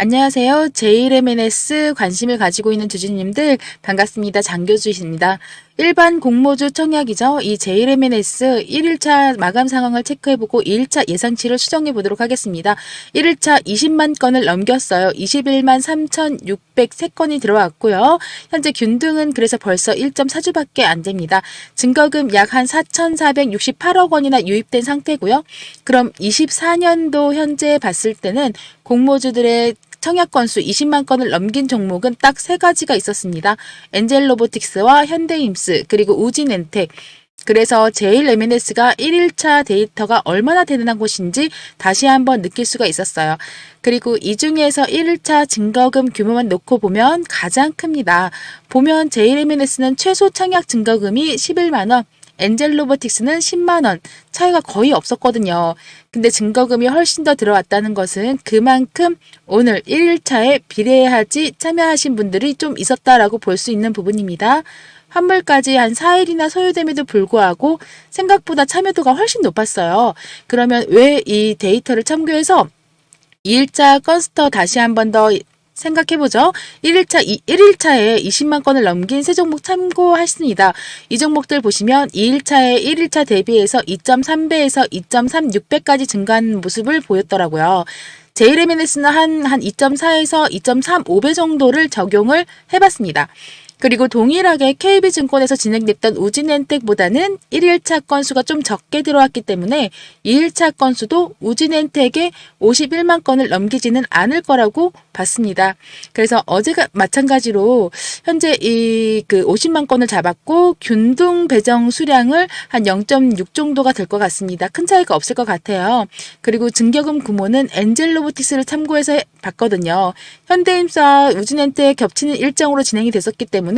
안녕하세요. JLMNS 관심을 가지고 있는 주주님들 반갑습니다. 장교주입니다. 일반 공모주 청약이죠. 이 JLMNS 1일차 마감 상황을 체크해보고 2일차 예상치를 수정해보도록 하겠습니다. 1일차 20만 건을 넘겼어요. 21만 3,603건이 들어왔고요. 현재 균등은 그래서 벌써 1.4주밖에 안 됩니다. 증거금 약 한 4,468억 원이나 유입된 상태고요. 그럼 24년도 현재 봤을 때는 공모주들의 청약 건수 20만 건을 넘긴 종목은 딱 세 가지가 있었습니다. 엔젤로보틱스와 현대임스 그리고 우진엔텍. 그래서 JLMNS가 1일차 데이터가 얼마나 대단한 곳인지 다시 한번 느낄 수가 있었어요. 그리고 이 중에서 1일차 증거금 규모만 놓고 보면 가장 큽니다. 보면 JLMNS는 최소 청약 증거금이 11만 원, 엔젤로보틱스는 10만 원, 차이가 거의 없었거든요. 근데 증거금이 훨씬 더 들어왔다는 것은 그만큼 오늘 1일차에 비례하지 참여하신 분들이 좀 있었다라고 볼 수 있는 부분입니다. 환불까지 한 4일이나 소요됨에도 불구하고 생각보다 참여도가 훨씬 높았어요. 그러면 왜 이 데이터를 참고해서 2일차 건스터 다시 한 번 더 생각해보죠. 1일차에 20만 건을 넘긴 세 종목 참고하십니다. 이 종목들 보시면 2일차에 1일차 대비해서 2.3배에서 2.36배까지 증가한 모습을 보였더라고요. JLMNS는 한 2.4에서 2.35배 정도를 적용을 해봤습니다. 그리고 동일하게 KB증권에서 진행됐던 우진엔텍보다는 1일차 건수가 좀 적게 들어왔기 때문에 2일차 건수도 우진엔텍의 51만 건을 넘기지는 않을 거라고 봤습니다. 그래서 어제가 마찬가지로 현재 이 50만 건을 잡았고 균등 배정 수량을 한 0.6 정도가 될 것 같습니다. 큰 차이가 없을 것 같아요. 그리고 증거금 규모는 엔젤로보틱스를 참고해서 봤거든요. 현대임스와 우진엔텍 겹치는 일정으로 진행이 됐었기 때문에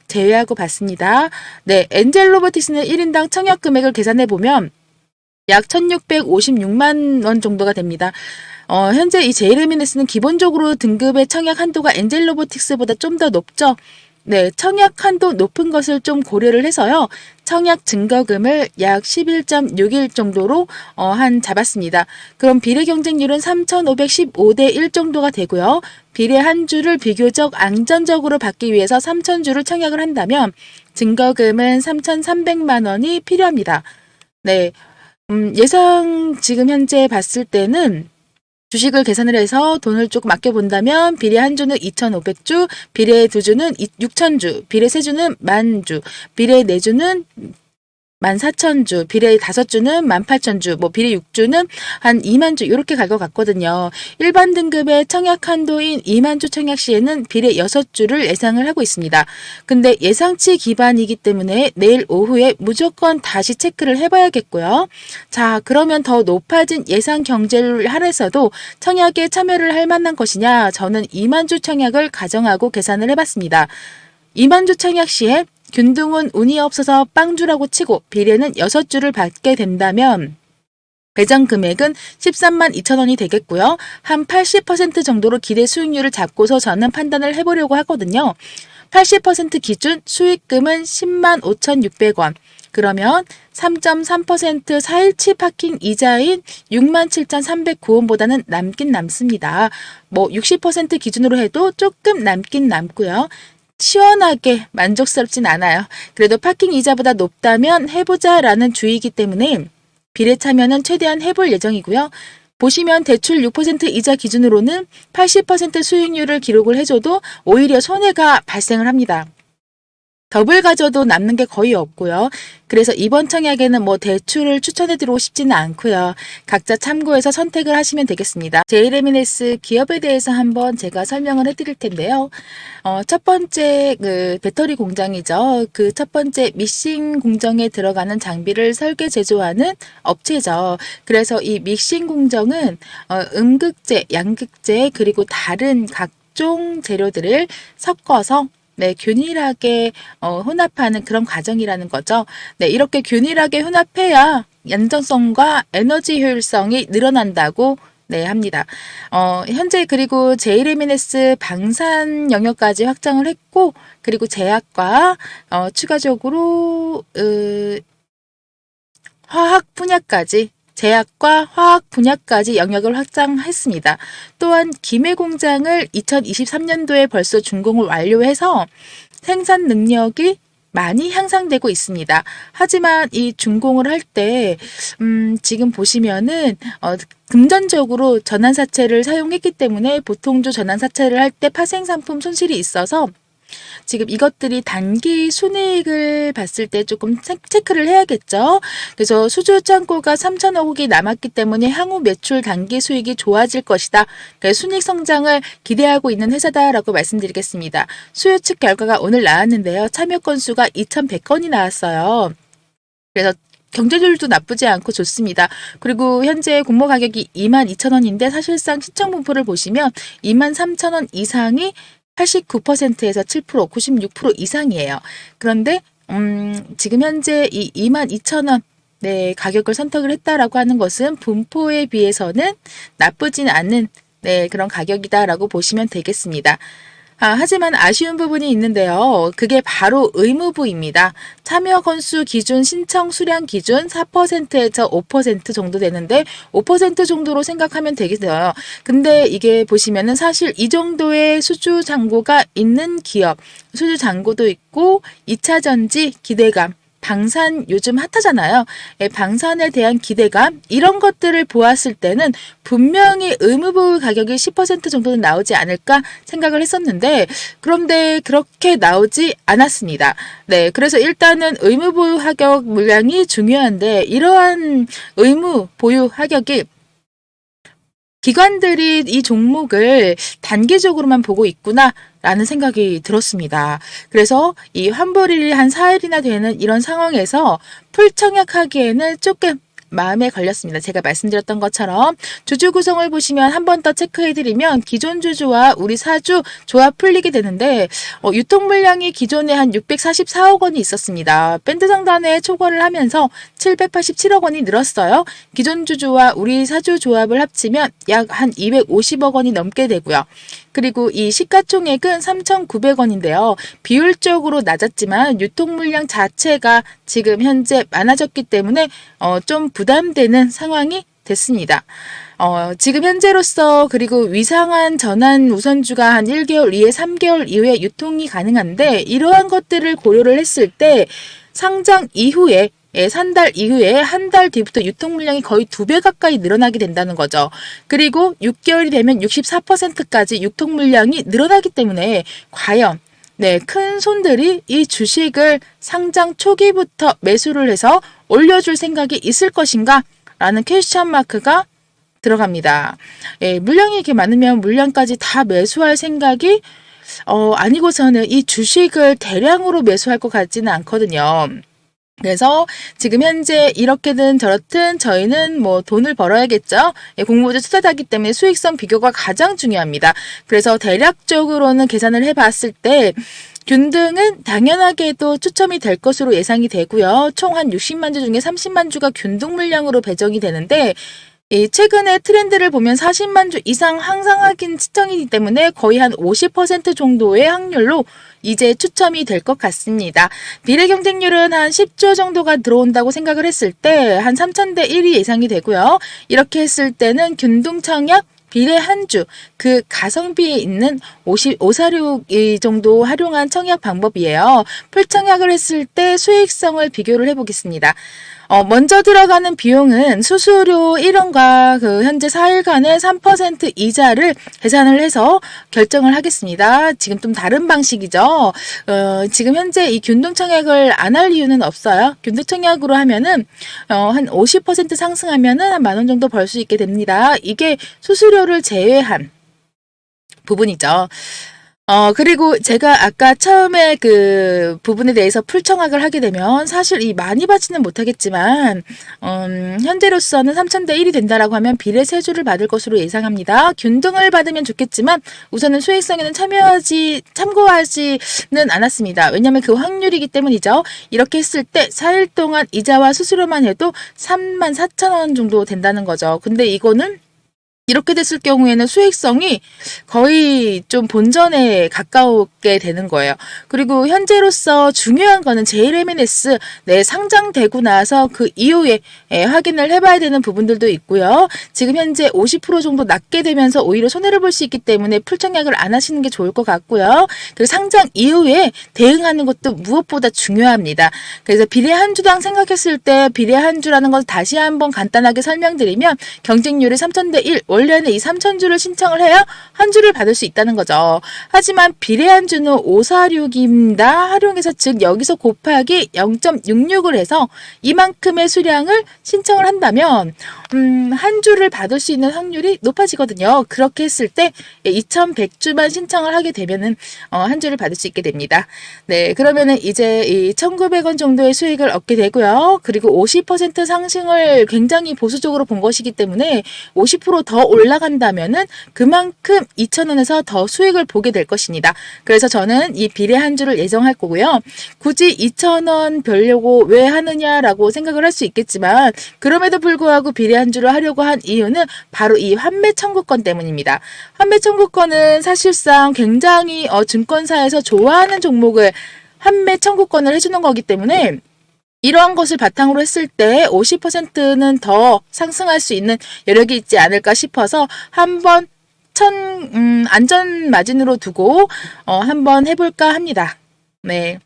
제외하고 봤습니다. 네, 엔젤로보틱스는 1인당 청약 금액을 계산해 보면 약 1,656만 원 정도가 됩니다. 현재 이 JLMNS는 기본적으로 등급의 청약 한도가 엔젤로보틱스보다 좀 더 높죠. 네, 청약 한도 높은 것을 좀 고려를 해서요. 청약 증거금을 약 11.61 정도로 잡았습니다. 그럼 비례 경쟁률은 3,515대 1 정도가 되고요. 비례 한 주를 비교적 안전적으로 받기 위해서 3,000주를 청약을 한다면 증거금은 3,300만 원이 필요합니다. 네, 예상 지금 현재 봤을 때는 주식을 계산을 해서 돈을 조금 아껴본다면 비례 한 주는 2,500주, 비례 두 주는 6,000주, 비례 세 주는 10,000주, 비례 네 주는 14,000주, 비례 5주는 18,000주, 비례 6주는 한 2만 주 이렇게 갈 것 같거든요. 일반 등급의 청약 한도인 2만 주 청약 시에는 비례 6주를 예상을 하고 있습니다. 근데 예상치 기반이기 때문에 내일 오후에 무조건 다시 체크를 해봐야겠고요. 자, 그러면 더 높아진 예상 경제를 할애해서도 청약에 참여를 할 만한 것이냐? 저는 2만 주 청약을 가정하고 계산을 해봤습니다. 2만 주 청약 시에 균등은 운이 없어서 빵주라고 치고 비례는 6주를 받게 된다면 배정 금액은 13만 2천 원이 되겠고요. 한 80% 정도로 기대 수익률을 잡고서 저는 판단을 해보려고 하거든요. 80% 기준 수익금은 10만 5,600원. 그러면 3.3% 4일치 파킹 이자인 67,309원보다는 남긴 남습니다. 60% 기준으로 해도 조금 남긴 남고요. 시원하게 만족스럽진 않아요. 그래도 파킹 이자보다 높다면 해보자라는 주의이기 때문에 비례 참여는 최대한 해볼 예정이고요. 보시면 대출 6% 이자 기준으로는 80% 수익률을 기록을 해줘도 오히려 손해가 발생을 합니다. 더블 가져도 남는 게 거의 없고요. 그래서 이번 청약에는 대출을 추천해드리고 싶지는 않고요. 각자 참고해서 선택을 하시면 되겠습니다. JLMNS 기업에 대해서 한번 제가 설명을 해드릴 텐데요. 첫 번째 배터리 공장이죠. 그 첫 번째 믹싱 공정에 들어가는 장비를 설계 제조하는 업체죠. 그래서 이 믹싱 공정은 음극재, 양극재 그리고 다른 각종 재료들을 섞어서 균일하게 혼합하는 그런 과정이라는 거죠. 네, 이렇게 균일하게 혼합해야 안정성과 에너지 효율성이 늘어난다고 합니다. 현재 그리고 JLMNS 방산 영역까지 확장을 했고, 그리고 제약과 추가적으로 화학 분야까지 제약과 화학 분야까지 영역을 확장했습니다. 또한 기매 공장을 2023년도에 벌써 준공을 완료해서 생산 능력이 많이 향상되고 있습니다. 하지만 이 준공을 할 때 지금 보시면은 금전적으로 전환사채를 사용했기 때문에 보통조 전환사채를 할 때 파생상품 손실이 있어서 지금 이것들이 단기 순이익을 봤을 때 조금 체크를 해야겠죠. 그래서 수주 창고가 3천억이 남았기 때문에 향후 매출 단기 수익이 좋아질 것이다. 그래서 순이익 성장을 기대하고 있는 회사다라고 말씀드리겠습니다. 수요 측 결과가 오늘 나왔는데요. 참여 건수가 2,100건이 나왔어요. 그래서 경제율도 나쁘지 않고 좋습니다. 그리고 현재 공모 가격이 22,000원인데 사실상 시청 분포를 보시면 23,000원 이상이 89%에서 7%, 96% 이상이에요. 그런데 지금 현재 이 22,000원 네, 가격을 선택을 했다라고 하는 것은 분포에 비해서는 나쁘진 않은 네, 그런 가격이다라고 보시면 되겠습니다. 하지만 아쉬운 부분이 있는데요. 그게 바로 의무부입니다. 참여 건수 기준, 신청 수량 기준 4%에서 5% 정도 되는데 5% 정도로 생각하면 되겠어요. 근데 이게 보시면은 사실 이 정도의 수주 잔고가 있는 기업, 수주 잔고도 있고 2차 전지 기대감, 방산 요즘 핫하잖아요. 방산에 대한 기대감 이런 것들을 보았을 때는 분명히 의무부 가격이 10% 정도는 나오지 않을까 생각을 했었는데 그런데 그렇게 나오지 않았습니다. 네, 그래서 일단은 의무보유 하격 물량이 중요한데 이러한 의무 보유 하격이 기관들이 이 종목을 단기적으로만 보고 있구나 라는 생각이 들었습니다. 그래서 이 환불일이 한 4일이나 되는 이런 상황에서 풀청약하기에는 조금 마음에 걸렸습니다. 제가 말씀드렸던 것처럼 주주 구성을 보시면 한 번 더 체크해드리면 기존 주주와 우리 사주 조합 풀리게 되는데 유통 물량이 기존에 한 644억 원이 있었습니다. 밴드 상단에 초과를 하면서 787억 원이 늘었어요. 기존 주주와 우리 사주 조합을 합치면 약 한 250억 원이 넘게 되고요. 그리고 이 시가총액은 3,900원인데요. 비율적으로 낮았지만 유통 물량 자체가 지금 현재 많아졌기 때문에 좀 부담되는 상황이 됐습니다. 지금 현재로서 그리고 위상한 전환 우선주가 한 1개월 이후에 3개월 이후에 유통이 가능한데 이러한 것들을 고려를 했을 때 상장 이후에 산달 이후에 한 달 뒤부터 유통 물량이 거의 2배 가까이 늘어나게 된다는 거죠. 그리고 6개월이 되면 64%까지 유통 물량이 늘어나기 때문에 과연 네, 큰 손들이 이 주식을 상장 초기부터 매수를 해서 올려줄 생각이 있을 것인가? 라는 퀘스천 마크가 들어갑니다. 물량이 이렇게 많으면 물량까지 다 매수할 생각이 아니고서는 이 주식을 대량으로 매수할 것 같지는 않거든요. 그래서 지금 현재 이렇게든 저렇든 저희는 뭐 돈을 벌어야겠죠. 공모주 투자자이기 때문에 수익성 비교가 가장 중요합니다. 그래서 대략적으로는 계산을 해봤을 때 균등은 당연하게도 추첨이 될 것으로 예상이 되고요. 총 한 60만 주 중에 30만 주가 균등 물량으로 배정이 되는데 최근에 트렌드를 보면 40만 주 이상 항상하긴 측정이기 때문에 거의 한 50% 정도의 확률로 이제 추첨이 될 것 같습니다. 미래 경쟁률은 한 10조 정도가 들어온다고 생각을 했을 때 한 3,000대 1이 예상이 되고요. 이렇게 했을 때는 균등 청약 비례 한 주, 그 가성비에 있는 546 정도 활용한 청약 방법이에요. 풀청약을 했을 때 수익성을 비교를 해보겠습니다. 먼저 들어가는 비용은 수수료 1원과 그 현재 4일간의 3% 이자를 계산을 해서 결정을 하겠습니다. 지금 좀 다른 방식이죠. 지금 현재 이 균등청약을 안 할 이유는 없어요. 균등청약으로 하면은 한 50% 상승하면은 한 10,000원 정도 벌 수 있게 됩니다. 이게 수수료를 제외한 부분이죠. 그리고 제가 아까 처음에 그 부분에 대해서 풀청약을 하게 되면 사실 이 많이 받지는 못하겠지만, 현재로서는 3,000대 1이 된다라고 하면 비례 3주를 받을 것으로 예상합니다. 균등을 받으면 좋겠지만 우선은 수익성에는 참고하지는 않았습니다. 왜냐하면 그 확률이기 때문이죠. 이렇게 했을 때 4일 동안 이자와 수수료만 해도 34,000원 정도 된다는 거죠. 근데 이거는 이렇게 됐을 경우에는 수익성이 거의 좀 본전에 가까우게 되는 거예요. 그리고 현재로서 중요한 거는 JLMNS 상장되고 나서 그 이후에 확인을 해봐야 되는 부분들도 있고요. 지금 현재 50% 정도 낮게 되면서 오히려 손해를 볼 수 있기 때문에 풀청약을 안 하시는 게 좋을 것 같고요. 그리고 상장 이후에 대응하는 것도 무엇보다 중요합니다. 그래서 비례 한 주당 생각했을 때 비례 한 주라는 걸 다시 한번 간단하게 설명드리면 경쟁률이 3,000대 1, 원래는 이 3,000주를 신청을 해야 한 주를 받을 수 있다는 거죠. 하지만 비례 한 주는 546입니다. 활용해서 즉 여기서 곱하기 0.66을 해서 이만큼의 수량을 신청을 한다면 한 주를 받을 수 있는 확률이 높아지거든요. 그렇게 했을 때 2,100주만 신청을 하게 되면은 한 주를 받을 수 있게 됩니다. 네, 그러면은 이제 이 1,900원 정도의 수익을 얻게 되고요. 그리고 50% 상승을 굉장히 보수적으로 본 것이기 때문에 50% 더 올라간다면은 그만큼 2,000원에서 더 수익을 보게 될 것입니다. 그래서 저는 이 비례 한 주를 예정할 거고요. 굳이 2,000원 벌려고 왜 하느냐라고 생각을 할 수 있겠지만 그럼에도 불구하고 비례 한 주를 하려고 한 이유는 바로 이 환매 청구권 때문입니다. 환매 청구권은 사실상 굉장히 증권사에서 좋아하는 종목을 환매 청구권을 해주는 거기 때문에 이러한 것을 바탕으로 했을 때 50%는 더 상승할 수 있는 여력이 있지 않을까 싶어서 한번 안전 마진으로 두고 한번 해볼까 합니다. 네.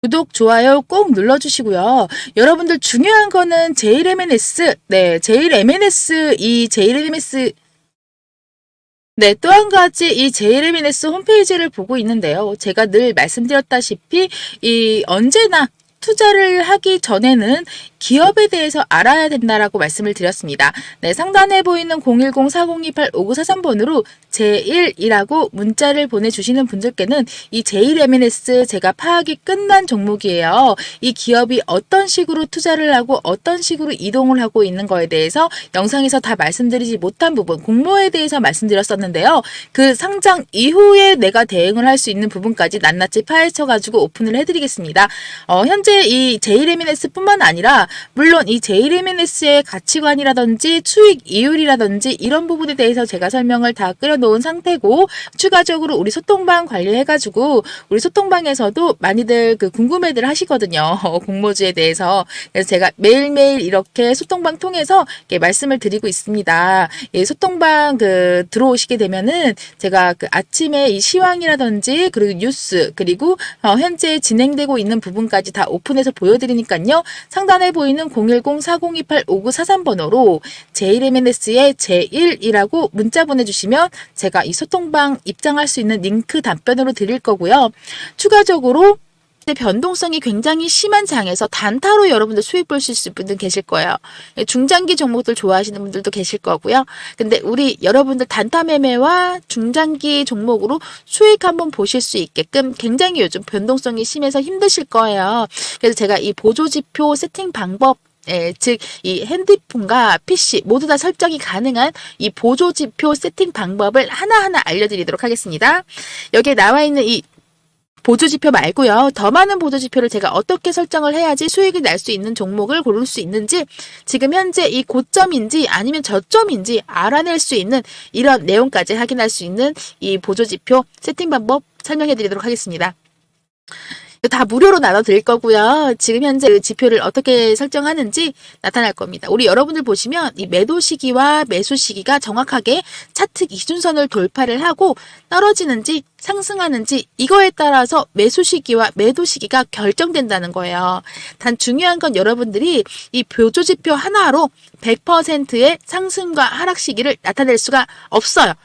구독, 좋아요 꼭 눌러주시고요. 여러분들 중요한 거는 JLMNS, JLMNS, 네, 또 한 가지 이 JLMNS 홈페이지를 보고 있는데요. 제가 늘 말씀드렸다시피 언제나 투자를 하기 전에는 기업에 대해서 알아야 된다라고 말씀을 드렸습니다. 네, 상단에 보이는 010-4028-5943번으로 제1이라고 문자를 보내주시는 분들께는 이 JLMNS 제가 파악이 끝난 종목이에요. 이 기업이 어떤 식으로 투자를 하고 어떤 식으로 이동을 하고 있는 거에 대해서 영상에서 다 말씀드리지 못한 부분, 공모에 대해서 말씀드렸었는데요. 그 상장 이후에 내가 대응을 할 수 있는 부분까지 낱낱이 파헤쳐가지고 오픈을 해드리겠습니다. 현재 이 JLMNS 뿐만 아니라 물론 이 JLMNS의 가치관이라든지 수익 이율이라든지 이런 부분에 대해서 제가 설명을 다 끓여놓은 상태고 추가적으로 우리 소통방 관리해가지고 우리 소통방에서도 많이들 궁금해들 하시거든요. 공모주에 대해서. 그래서 제가 매일매일 이렇게 소통방 통해서 이렇게 말씀을 드리고 있습니다. 소통방 들어오시게 되면은 제가 아침에 이 시황이라든지 그리고 뉴스 그리고 현재 진행되고 있는 부분까지 다 오픈해서 보여드리니까요. 상단에 보이는 010-4028-5943번호로 JLMNS의 제1이라고 문자 보내주시면 제가 이 소통방 입장할 수 있는 링크 답변으로 드릴 거고요. 추가적으로 변동성이 굉장히 심한 장에서 단타로 여러분들 수익 볼 수 있을 분들 계실 거예요. 중장기 종목들 좋아하시는 분들도 계실 거고요. 근데 우리 여러분들 단타 매매와 중장기 종목으로 수익 한번 보실 수 있게끔 굉장히 요즘 변동성이 심해서 힘드실 거예요. 그래서 제가 이 보조지표 세팅 방법 즉 이 핸드폰과 PC 모두 다 설정이 가능한 이 보조지표 세팅 방법을 하나하나 알려드리도록 하겠습니다. 여기에 나와 있는 이 보조지표 말고요. 더 많은 보조지표를 제가 어떻게 설정을 해야지 수익을 낼 수 있는 종목을 고를 수 있는지 지금 현재 이 고점인지 아니면 저점인지 알아낼 수 있는 이런 내용까지 확인할 수 있는 이 보조지표 세팅 방법 설명해 드리도록 하겠습니다. 다 무료로 나눠드릴 거고요. 지금 현재 그 지표를 어떻게 설정하는지 나타날 겁니다. 우리 여러분들 보시면 이 매도 시기와 매수 시기가 정확하게 차트 기준선을 돌파를 하고 떨어지는지 상승하는지 이거에 따라서 매수 시기와 매도 시기가 결정된다는 거예요. 단 중요한 건 여러분들이 이 보조지표 하나로 100%의 상승과 하락 시기를 나타낼 수가 없어요.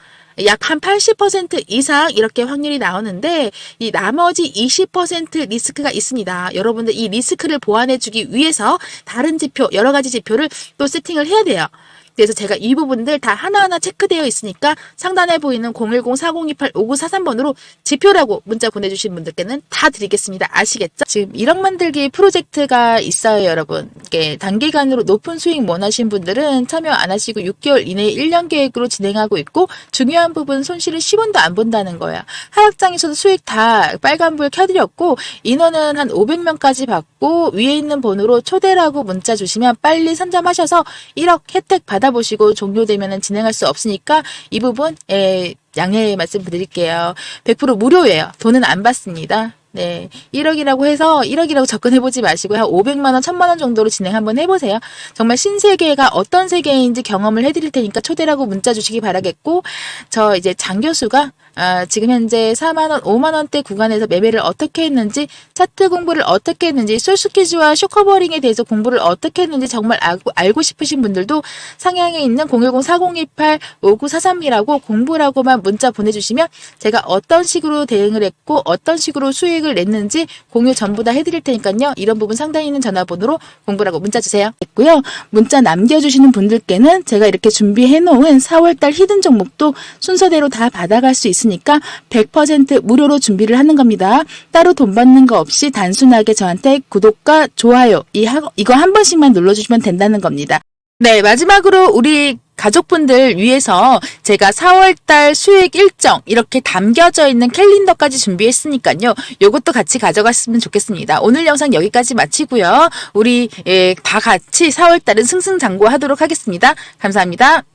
약 한 80% 이상 이렇게 확률이 나오는데 이 나머지 20% 리스크가 있습니다. 여러분들 이 리스크를 보완해 주기 위해서 다른 지표, 여러 가지 지표를 또 세팅을 해야 돼요. 그래서 제가 이 부분들 다 하나하나 체크되어 있으니까 상단에 보이는 010-4028-5943번으로 지표라고 문자 보내주신 분들께는 다 드리겠습니다. 아시겠죠? 지금 1억 만들기 프로젝트가 있어요, 여러분. 이게 단기간으로 높은 수익 원하신 분들은 참여 안 하시고 6개월 이내에 1년 계획으로 진행하고 있고 중요한 부분 손실을 10원도 안 본다는 거야. 하락장에서도 수익 다 빨간불 켜드렸고 인원은 한 500명까지 받고 위에 있는 번호로 초대라고 문자 주시면 빨리 선점하셔서 1억 혜택 받아보시고 종료되면 진행할 수 없으니까 이 부분 양해 말씀드릴게요. 100% 무료예요. 돈은 안 받습니다. 네, 1억이라고 해서 1억이라고 접근해보지 마시고 한 500만 원, 1000만 원 정도로 진행 한번 해보세요. 정말 신세계가 어떤 세계인지 경험을 해드릴 테니까 초대라고 문자 주시기 바라겠고 저 이제 장 교수가 지금 현재 4만 원, 5만 원대 구간에서 매매를 어떻게 했는지 차트 공부를 어떻게 했는지 솔스퀴즈와 쇼커버링에 대해서 공부를 어떻게 했는지 정말 알고 싶으신 분들도 상향에 있는 010-4028-5943이라고 공부라고만 문자 보내주시면 제가 어떤 식으로 대응을 했고 어떤 식으로 수익을 냈는지 공유 전부 다 해드릴 테니까요. 이런 부분 상단에 있는 전화번호로 공부라고 문자 주세요. 됐고요. 문자 남겨주시는 분들께는 제가 이렇게 준비해놓은 4월달 히든 종목도 순서대로 다 받아갈 수 있으니까 100% 무료로 준비를 하는 겁니다. 따로 돈 받는 거 없이 단순하게 저한테 구독과 좋아요 이거 한 번씩만 눌러주시면 된다는 겁니다. 네, 마지막으로 우리 가족분들 위해서 제가 4월달 수익 일정 이렇게 담겨져 있는 캘린더까지 준비했으니까요. 요것도 같이 가져갔으면 좋겠습니다. 오늘 영상 여기까지 마치고요. 우리 다 같이 4월달은 승승장구하도록 하겠습니다. 감사합니다.